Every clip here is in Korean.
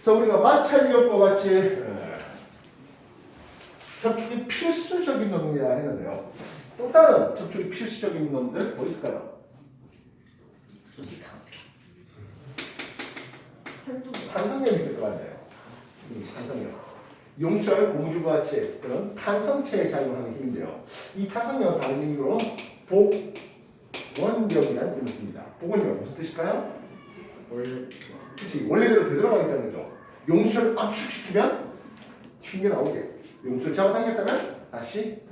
자, 우리가 마찰력과 같이 접촉이 필수적인 놈이라 했는데요. 또 다른 접촉이 필수적인 놈들 뭐 있을까요? 수직항. 탄성력 있을 것 같네요. 탄성력. 용철, 고무줄과 같이 그런 탄성체에 작용하는 힘인데요. 이 탄성력은 다른 의미로 복원력이라는 뜻을 씁니다. 복원력 무슨 뜻일까요? 그렇지, 원래대로 되돌아가겠다는 거죠. 용철 압축시키면 튕겨나오게, 용철 잡아당겼다면 다시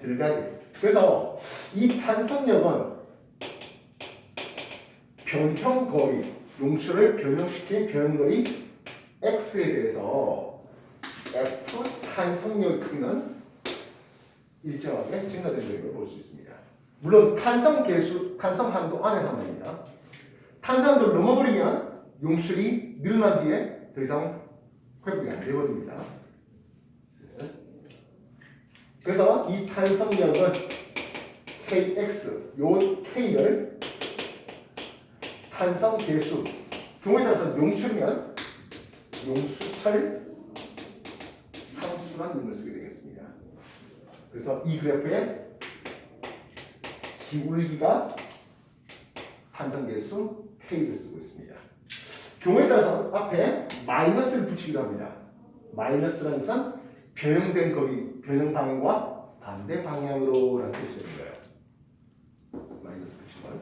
들어가게. 그래서 이 탄성력은 변형거리, 용철을 변형시킨 변형거리 x에 대해서 F 탄성력의 크기는 일정하게 증가된다는 걸 볼 수 있습니다. 물론 탄성 계수, 탄성 한도 안에서 말입니다. 탄성 한도를 넘어버리면 용출이 늘어난 뒤에 더 이상 회복이 안 되거든요. 그래서 이 탄성력은 Kx, 요 K를 탄성 계수, 경우에 따라서 용출이면 용수철 상수란 이름을 쓰게 되겠습니다. 그래서 이 그래프에 기울기가 탄성계수 K를 쓰고 있습니다. 경우에 따라서 앞에 마이너스를 붙이기도 합니다. 마이너스라는 것은 변형된 거리, 변형 방향과 반대 방향으로라는 뜻이 되는 거예요. 마이너스 붙이면.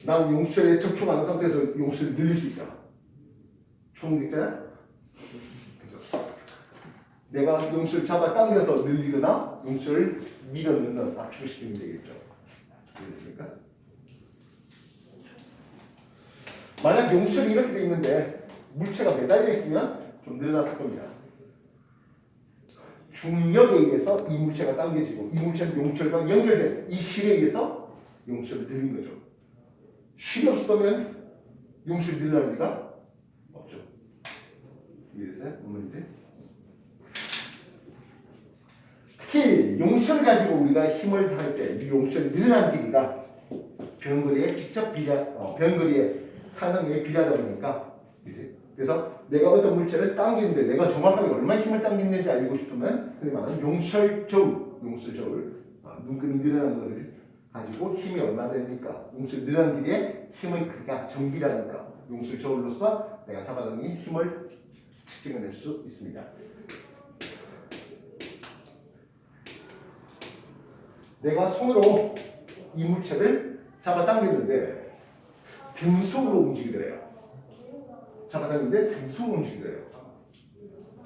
난 용수철에 접촉하는 상태에서 용수를 늘릴 수 있다. 총리자? 그죠? 내가 용수를 잡아 당겨서 늘리거나 용수를 밀어 넣는 압축시키면 되겠죠. 되겠습니까? 만약 용수철이 이렇게 돼 있는데 물체가 매달려 있으면 좀 늘어났을 겁니다. 중력에 의해서 이 물체가 당겨지고 이 물체는 용철과 연결된 이 실에 의해서 용수를 늘린 거죠. 실이 없으면 용수를 늘릴 리가 없죠. 이해됐어요? 어머니들? 특히 용수를 가지고 우리가 힘을 할 때 이 용수를 늘어난 길이가 변거리에 직접 변거리에 탄성력에 비례하다 보니까 이제 그래서 내가 어떤 물체를 당기는데 내가 정확하게 얼마나 힘을 당기는지 알고 싶으면 흔히 말하는 용철 저울, 눈금이 늘어난 거를 가지고 힘이 얼마나 되니까 용술 늘어난 길이에 힘의 크기가 정비라니까 용술 저울로서 내가 잡아당긴 힘을 측정해낼 수 있습니다. 내가 손으로 이 물체를 잡아당겼는데 등속으로 움직이더래요. 잡아당겼는데 등속으로 움직이더래요.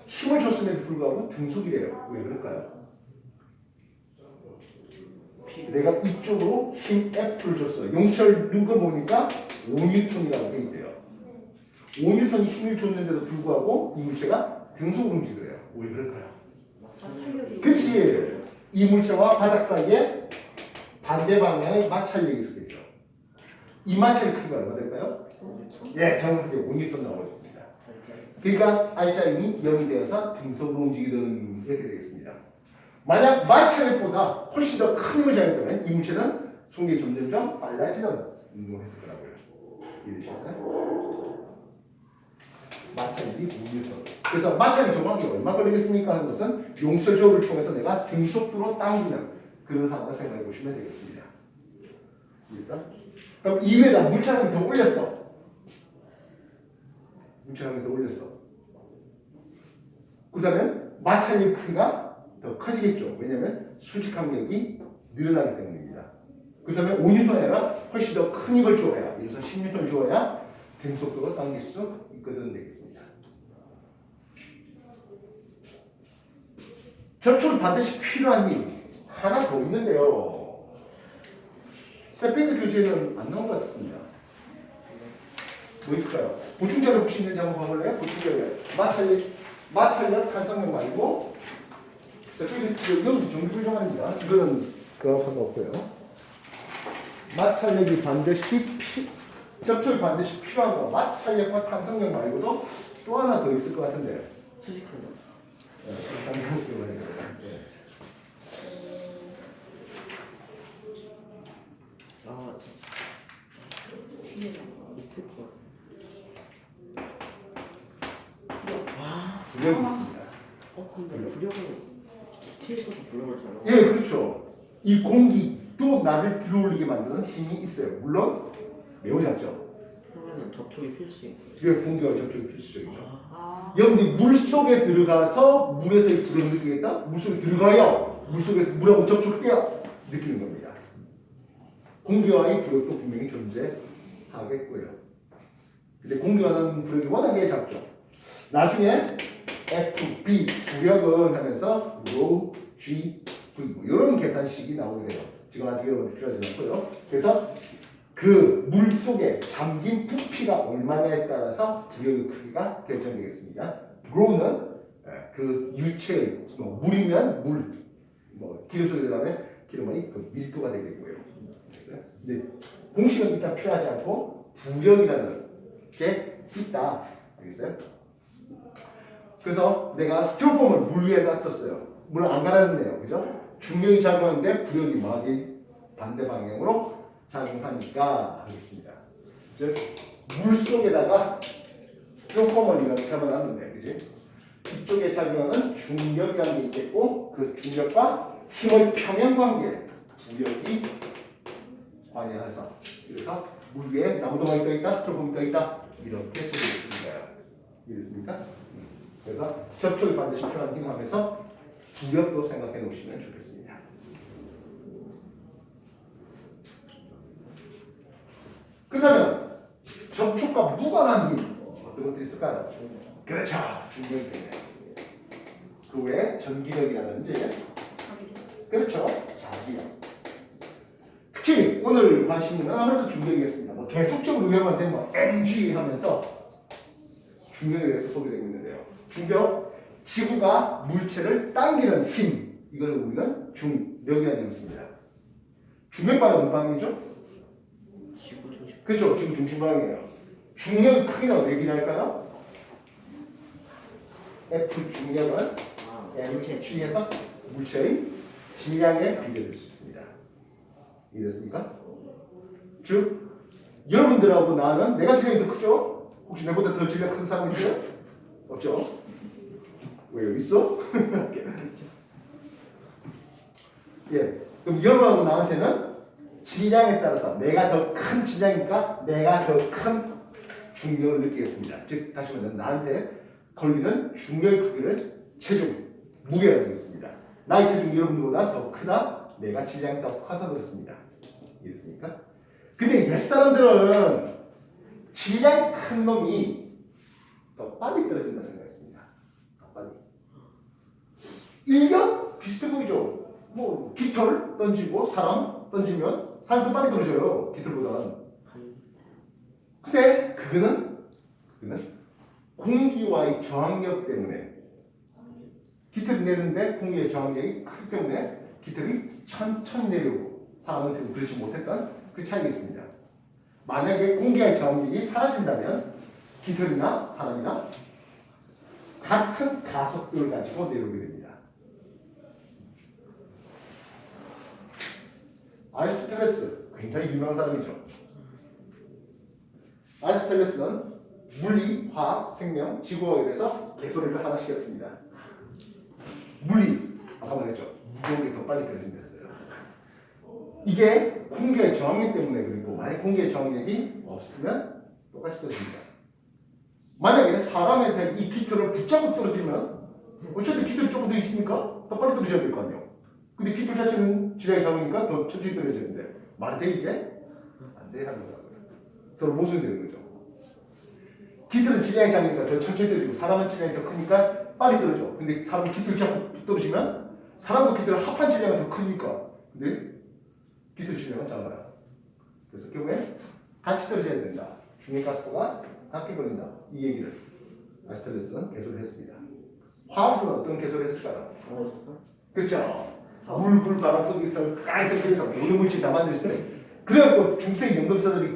힘을 줬음에도 불구하고 등속이래요. 왜 그럴까요? 내가 이쪽으로 힘 F를 줬어요. 용철 넣은 거 보니까 5N이라고 돼 있대요. 5N이 힘을 줬는데도 불구하고 이 물체가 등속으로 움직이래요. 왜 그럴까요? 그치. 이 물체와 바닥 사이에 반대 방향의 마찰력이 있었겠죠. 이 마찰의 크기가 얼마 될까요? 예, 정확하게 5N 나오고 있습니다. 그러니까 R자임이 0이 되어서 등속으로 움직이던 이렇게 되겠습니다. 만약 마찰력보다 훨씬 더 큰 힘을 자극하면 이 물체는 속력이 점점점 빨라지는 운동을 했을 거라고요. 이해되셨어요? 마찰력이 5N. 그래서 마찰력 정확히 얼마 걸리겠습니까? 하는 것은 용설 저울을 통해서 내가 등속도로 당기는 그런 상황을 생각해 보시면 되겠습니다. 이해했어? 그럼 이 위에다 물체 한 개 더 올렸어. 물체 한 개 더 올렸어. 그러면 마찰력 크기가 더 커지겠죠. 왜냐하면 수직항력이 늘어나기 때문입니다. 그렇다면 5N이 아니라 훨씬 더 큰 힘을 줘야, 예를 들어서 10N을 줘야 등속도로 당길 수 있거든 되겠습니다. 접촉이 반드시 필요한 힘 하나 더 있는데요. 세페드 교재는 안 나온 것 같습니다. 뭐 있을까요? 보충자료 혹시 있는지 한번 봐볼래요? 보충자료 마찰력 탄성력 말고 이건 정규불정합니다. 이거는 그거하고 상관없고요. 마찰력이 반드시 접촉이 반드시 필요한 거. 마찰력과 탄성력 말고도 또 하나 더 있을 것 같은데. 수직항력. 있을 것 같아. 와. 부력이 있습니다. 근데 부력은 기체에서도 부력을 잘 넣어. 예, 그렇죠. 이 공기도 나를 들어올리게 만드는 힘이 있어요. 물론 매우 작죠. 그러면은 접촉이 필수인 거예요. 이게 공기와 접촉이 필수적이죠. 아. 여러분이 물 속에 들어가서 물에서의 부력을 느끼겠다? 물 속에 들어가요. 물 속에서 물하고 접촉해야 느끼는 겁니다. 공기와의 부력도 분명히 존재하겠고요. 근데 공기와는 부력이 워낙에 작죠. 나중에 F, B 부력은 하면서 ρ, G, V 뭐 이런 계산식이 나오게 돼요. 지금 아직 여러분 필요하지 않고요. 그래서 그 물 속에 잠긴 부피가 얼마냐에 따라서 부력의 크기가 결정되겠습니다. ρ는 그 유체의 물이면 물, 기름 속에 들어가면 기름의 그 밀도가 되겠고요. 근데 공식은 일단 필요하지 않고 부력이라는 게 있다. 알겠어요? 그래서 내가 스티로폼을 물 위에 놔뒀어요. 물을 안 갈아냈네요. 그죠? 중력이 작용하는데 부력이 막이 반대 방향으로 작용하니까 하겠습니다. 즉, 물 속에다가 스티로폼을 이렇게 하면 놨는데, 그지? 이쪽에 작용하는 중력이라는 게 있겠고, 그 중력과 힘의 평행 관계, 부력이 관여해서, 그래서 물 위에 나무도가 떠있다, 스티로폼이 떠있다, 이렇게 쓰여있습니다. 이해됐습니까? 그래서 접촉이 반드시 필요한 힘 하면서 부력도 생각해 놓으시면 좋겠습니다. 그러면 접촉과 무관한 힘 어떤 것들이 있을까요? 그렇죠. 중력이네요. 그 외에 전기력이라든지 그렇죠. 자기력. 특히 오늘 관심 있는 건 아무래도 중력이겠습니다. 계속적으로 위험할 때는 MG 하면서 중력에 대해서 소개되고 있는데요. 중력, 지구가 물체를 당기는 힘, 이걸 우리는 중력이라는 이름을 씁니다. 중력방은 어느 방향이죠? 지구 중심. 그렇죠. 지구 중심 방향이에요. 중력의 크기는 왜 비례할까요? F 중력은 mC에서 물체의 질량에 비례될 수 있습니다. 이해됐습니까? 즉, 여러분들하고 나는 내가 질량이 더 크죠? 혹시 내보다 더 질량 큰 사람 있어요? 없죠? 왜요? 있어? 예. 그럼 여러분하고 나한테는 질량에 따라서 내가 더 큰 질량이니까 내가 더 큰 중력을 느끼겠습니다. 즉, 다시 말하면 나한테 걸리는 중력의 크기를 체중, 무게라고 하겠습니다. 나의 체중이 여러분보다 더 크다? 내가 질량이 더 커서 그렇습니다. 이해됐습니까? 근데 옛사람들은 질량 큰 놈이 더 빨리 떨어진다 생각했습니다. 더 빨리. 일견 비슷해 보이죠? 깃털 던지고 사람 던지면 사람이 더 빨리 떨어져요. 깃털보다는. 근데 그거는 공기와의 저항력 때문에 깃털이 내리는데 공기의 저항력이 크기 때문에 깃털이 천천히 내려오고 사람은 지금 그렇지 못했던 그 차이가 있습니다. 만약에 공기의 저항력이 사라진다면 깃털이나 사람이나 같은 가속도를 가지고 내려오게 됩니다. 아리스토텔레스 굉장히 유명한 사람이죠. 아리스토텔레스는 물리, 화학, 생명, 지구과학에 대해서 개소리를 하나씩 했습니다. 물리, 아까 말했죠. 무거운 게 더 빨리 떨어진댔어요. 이게 공기의 저항력 때문에 그리고 만약 공기의 저항력이 없으면 똑같이 떨어집니다. 만약에 사람한테 이 깃털을 붙잡고 떨어지면 어쨌든 깃털이 조금 더 있으니까 더 빨리 떨어져야 될 거 아니에요. 근데 깃털 자체는 질량이 작으니까 더 천천히 떨어지는데 말이 돼 이게? 안 돼 하는 거라고요. 서로 모순이 되는 거죠. 깃털은 질량이 작으니까 더 천천히 떨어지고 사람은 질량이 더 크니까 빨리 떨어져. 근데 사람이 깃털 잡고 떨어지면 사람과 깃털은 합한 질량이 더 크니까 근데 깃털 질량은 작아요. 그래서 결국에 같이 떨어져야 된다. 중력가속도가 같게 걸린다. 이 얘기를 아리스토텔레스는 개소를 했습니다. 화학에서는 어떤 개소를 했을까요? 그렇죠. 물, 불, 바람, 거기서 가에서 모든 물질 다 만들었어요. 그래갖고 중세의 연금사들이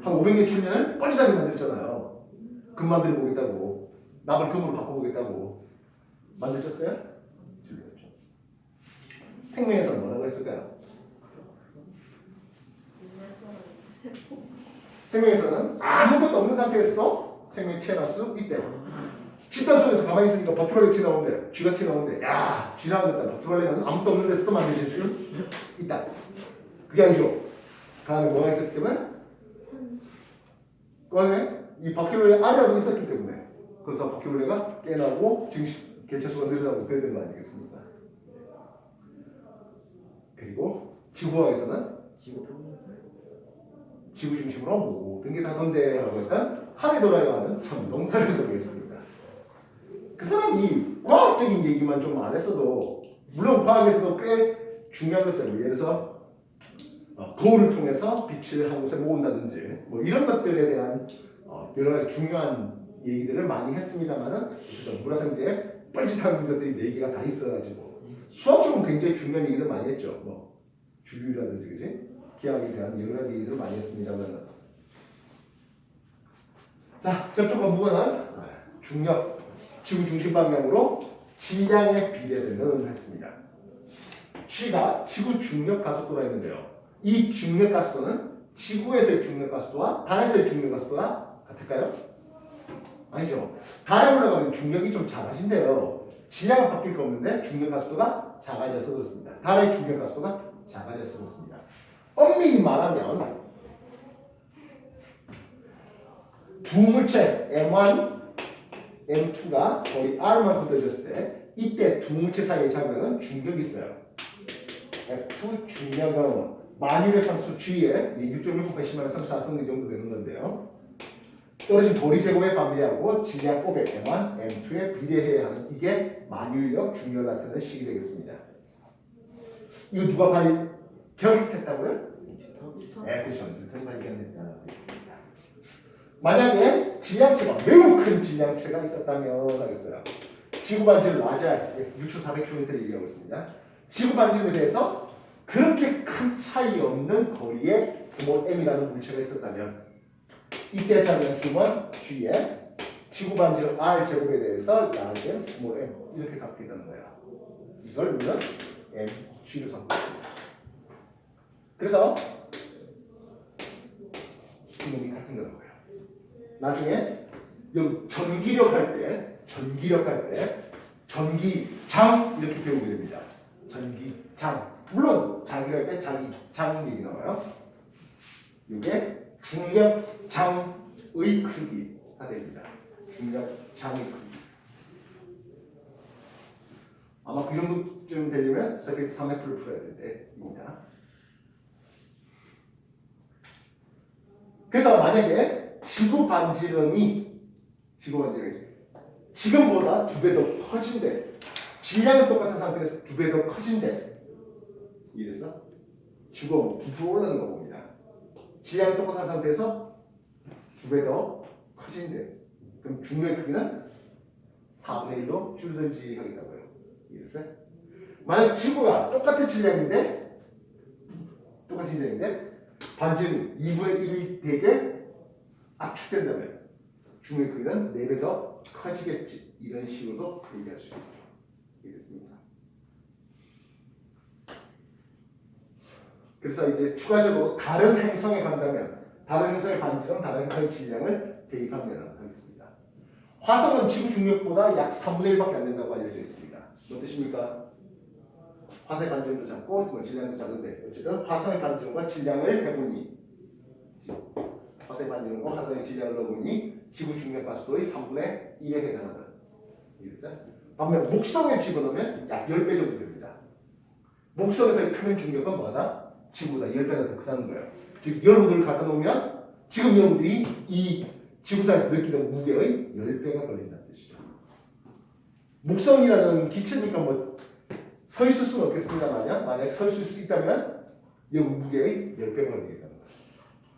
한 500년, 1000년을 뻘짓하게 만들었잖아요. 금 만들어 보겠다고, 나물 금으로 바꿔보겠다고 만들었어요? 틀렸죠. 생명에서는 뭐라고 했을까요? 생명에서는 아무것도 없는 상태에서도 생명이 태어날 수 있대요. 집단 속에서 가만히 있으니까 바퀴벌레 튀어나오는데, 쥐가 튀어나오는데, 야, 쥐 나온다. 바퀴벌레는 아무것도 없는 데서도 만들어질 수 있다. 그게 아니죠. 그 안에 뭐가 있었기 때문에? 그 안에 이 바퀴벌레 알이라도 있었기 때문에. 그래서 바퀴벌레가 깨나고 개체수가 늘어나고 그래야 되는 거 아니겠습니까? 그리고 지구화에서는 지구 평균 지구 중심으로 모든 게 다 돈대라고 했던 하늘에 돌아가는 천동설을 소개했습니다. 그 사람이 과학적인 얘기만 좀 안 했어도 물론 과학에서도 꽤 중요한 것들 예를 들어서 거울을 통해서 빛을 한 곳에 모은다든지 뭐 이런 것들에 대한 여러 가지 중요한 얘기들을 많이 했습니다만은 물화생제에 뻘짓한 것들이 4개가 다 있어가지고 수학적으로 굉장히 중요한 얘기들 많이 했죠. 뭐 주류라든지 그지? 기하학에 대한 여러 가지 얘기들을 많이 했습니다만은 자 접촉과 무관한 중력 지구 중심 방향으로 질량의 비례되는 했습니다. G가 지구 중력 가속도라 했는데요. 이 중력 가속도는 지구에서의 중력 가속도와 달에서의 중력 가속도가 같을까요? 아니죠. 달에 올라가면 중력이 좀 작아진대요. 질량은 바뀔 거 없는데 중력 가속도가 작아져서 그렇습니다. 달의 중력 가속도가 작아져서 그렇습니다. 엄밀히 말하면 두 물체 M1, M2가 거의 R만 걷어졌을 때 이때 두 물체 사이에 작용하는 중력이 있어요. F 중력은 만유의 상수 G에 6.6 10만 34승 정도 되는 건데요. 떨어진 도리 제곱의 반비례하고 질량 곱의 M1, M2에 비례해야 하는 이게 만유력 중력 나타내는 식이 되겠습니다. 이거 누가 발견했다고요? 네, 그렇죠. 뉴턴이 발견했다 되겠습니다. 만약에 질량체가 매우 큰 질량체가 있었다면 하겠어요. 지구 반지름 라잘 6,400km 얘기하고 있습니다. 지구 반지름에 대해서 그렇게 큰 차이 없는 거리에 스몰 m이라는 물체가 있었다면 이때 작용한 힘은 G에 지구 반지름 R 제곱에 대해서 라지 m, 스몰 m 이렇게 잡게 되는 거예요. 이걸 우리는 m, G로 삼습니다. 그래서 이놈이 같은 거라고요. 나중에 여기 전기력 할 때 전기장 이렇게 배우게 됩니다. 전기장. 물론 자기를 할 때 자기장 얘기 나와요. 이게 중력장의 크기가 됩니다. 중력장의 크기. 아마 그 정도쯤 되려면 서킷 3F를 풀어야 될 때입니다. 그래서 만약에 지구 반지름이 지금보다 2배 더 커진대. 질량은 똑같은 상태에서 2배 더 커진대. 이래서 지구가 부풀어 오르는 거 봅니다. 질량은 똑같은 상태에서 2배 더 커진대. 그럼 중력의 크기는 4분의 1로 줄든지 하겠다고요. 이해됐어요? 만약 지구가 똑같은 질량인데 반지름 2분의 1이 되게 압축된다면 중력의 크기는 4배 더 커지겠지. 이런 식으로도 얘기할 수 있죠. 이해됐습니까? 그래서 이제 추가적으로 다른 행성에 간다면 다른 행성의 반지름, 다른 행성의 질량을 대입하면 하겠습니다. 화성은 지구 중력보다 약 3분의 1밖에 안 된다고 알려져 있습니다. 뭔 뜻입니까? 화성의 반지름도 작고 질량도 작은데 어쨌든 화성의 반지름과 질량을 해보니 화성의 반지름과 화성의 질량을 넣어보니 지구 중력 가속도의 3분의 1에 해당하는. 이해됐어요? 반면 목성에 집어넣으면 약 10배 정도 됩니다. 목성에서의 표면 중력은 뭐다? 지구보다 10배나 더 크다는 거예요. 즉 여러분들을 갖다 놓으면 지금 여러분들이 이 지구상에서 느끼는 무게의 10배가 걸린다는 뜻이죠. 목성이라는 기체니까 뭐 서 있을 수는 없겠습니다만 만약 서 있을 수 있다면 여러분 무게의 10배가 걸리겠다는 거예요.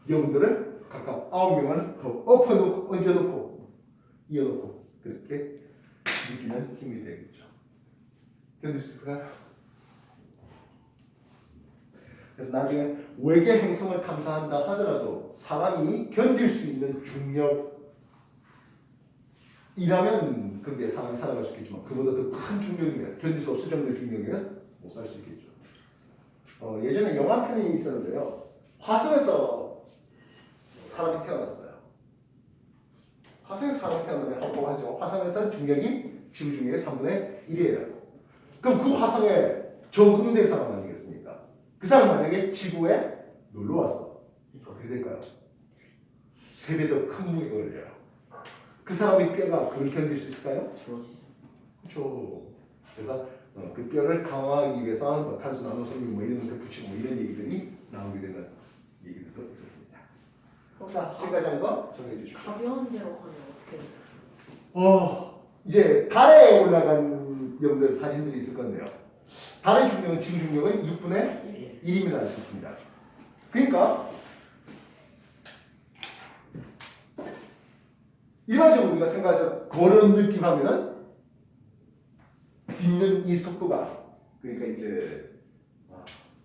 여러분들을 각각 9명을 더 엎어놓고 얹어놓고 이어놓고 그렇게 느끼는 힘이 되겠죠. 견딜 수 있을까요? 그래서 나중에 외계 행성을 탐사한다 하더라도 사람이 견딜 수 있는 중력이라면 근데 사람이 살아갈 수 있겠지만 그보다 더 큰 중력이면 견딜 수 없을 정도의 중력이면 못 살 수 있겠죠. 예전에 영화 편이 있었는데요. 화성에서 사람이 태어났어요. 화성에서 사람이 태어나면 합법하죠. 화성에서는 중력이 지구 중력의 3분의 1이에요. 그럼 그 화성에 적응된 사람 아니겠습니까? 그 사람 만약에 지구에 놀러 왔어. 어떻게 될까요? 3배 더 큰 무게가 걸려요. 그 사람의 뼈가 그걸 견딜 수 있을까요? 부러지죠. 그렇죠. 그래서 그 뼈를 강화하기 위해서 뭐 탄소 나노섬유 뭐 이런 데 붙이고 뭐 이런 얘기들이 나오게 되는 얘기들도 있었습니다. 자, 지금까지 한 거 정리해 주십시오. 가벼운 대로 하면 어떻게 돼요? 이제 달에 올라간 여러분들 사진들이 있을 건데요. 달의 중력은 지구 중력은 6분의 1임을 알 수 있습니다. 그러니까 일반적으로 우리가 생각해서 그런 느낌 하면은 딛는 이 속도가 그러니까 이제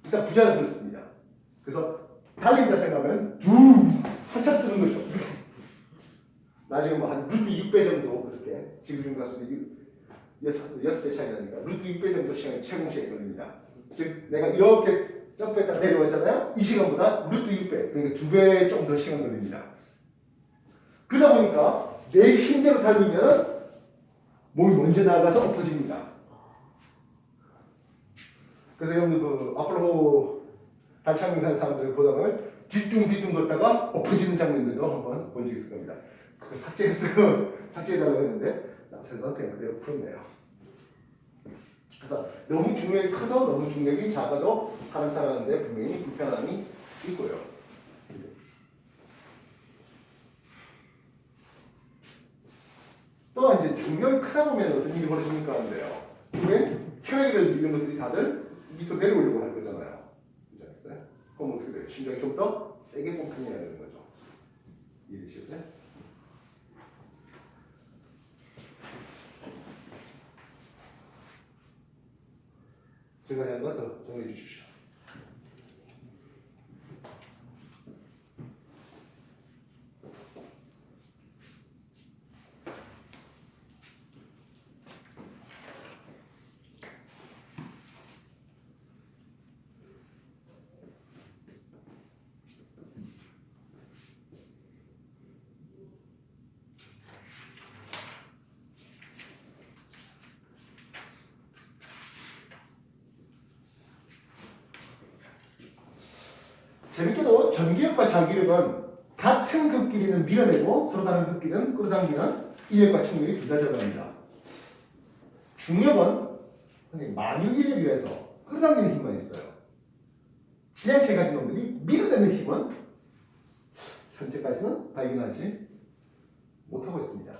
일단 부자연스럽습니다. 그래서 달린다 생각하면 한참 뜨는 거죠. 나중에 뭐 한 루트 6배 정도 그렇게 지구 중력과 속도 6배 차이 나니까 루트 6배 정도 시간이 최고 시간이 걸립니다. 즉 내가 이렇게 점프했다 내려왔잖아요. 이 시간보다 루트 6배 그러니까 2배 좀 더 시간 걸립니다. 그러다 보니까 내 힘대로 달리면 몸이 먼저 나가서 엎어집니다. 그래서 여러분들 그 아폴로 달착륙한 사람들 보다 보면 뒤뚱뒤뚱 걷다가 엎어지는 장면들도 한번 본 적 있을 겁니다. 그거 삭제해달라고 했는데 나사에서 그냥 그대로 풀었네요. 그래서 너무 중력이 커도 너무 중력이 작아도 사람 살아가는데 분명히 불편함이 있고요. 또 이제 중력이 크다 보면 어떤 일이 벌어집니까 하는데요. 왜 혈액을 이런 것들이 다들 밑으로 내려오려고 할 거잖아요. 그렇지 않겠어요? 그럼 어떻게 돼요? 심장이 좀 더 세게 泵해야 되는 거죠. 이해되시겠어요? 지금까지 한 거 더 정리해 주십시오. 재밌게도 전기력과 자기력은 같은 급끼리는 밀어내고 서로 다른 급끼리는 끌어당기는 인력과 충력이 둘 다 적합니다. 중력은 만유인에 비해서 끌어당기는 힘만 있어요. 지향체 가진 놈들이 밀어내는 힘은 현재까지는 발견하지 못하고 있습니다.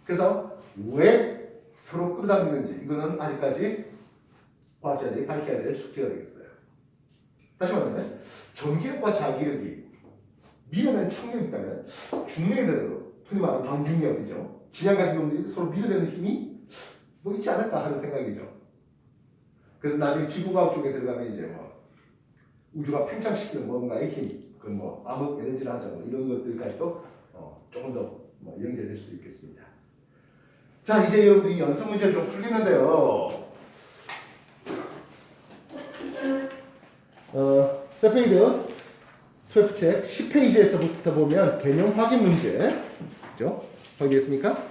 그래서 왜 서로 끌어당기는지 이거는 아직까지 과학자들이 밝혀야 될 숙제가 되겠어요. 다시 말하면 전기력과 자기력이 밀어내는 청력이 있다면 중력이 되더라도 흔히 말하는 방중력이죠. 진양 가진 놈들이 서로 밀어내는 힘이 뭐 있지 않을까 하는 생각이죠. 그래서 나중에 지구과학 쪽에 들어가면 이제 뭐 우주가 팽창시키는 뭔가의 힘, 그 뭐 암흑 에너지를 하자 뭐 이런 것들까지도 조금 더 뭐 연결될 수도 있겠습니다. 자, 이제 여러분들이 연습 문제를 좀 풀리는데요. 세페이드 12책 10페이지에서부터 보면 개념 확인 문제, 그죠? 확인했습니까?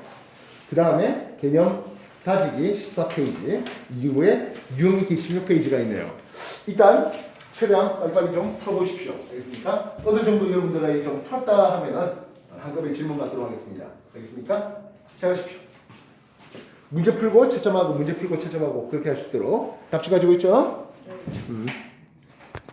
그 다음에 개념 다지기 14페이지, 이후에 유형 읽기 16페이지가 있네요. 일단 최대한 빨리빨리 좀 풀어보십시오. 알겠습니까? 어느 정도 여러분들이 좀 풀었다 하면은 한꺼번에 질문 받도록 하겠습니다. 알겠습니까? 시작하십시오. 문제 풀고 채점하고 문제 풀고 채점하고 그렇게 할 수 있도록 답지 가지고 있죠? 네.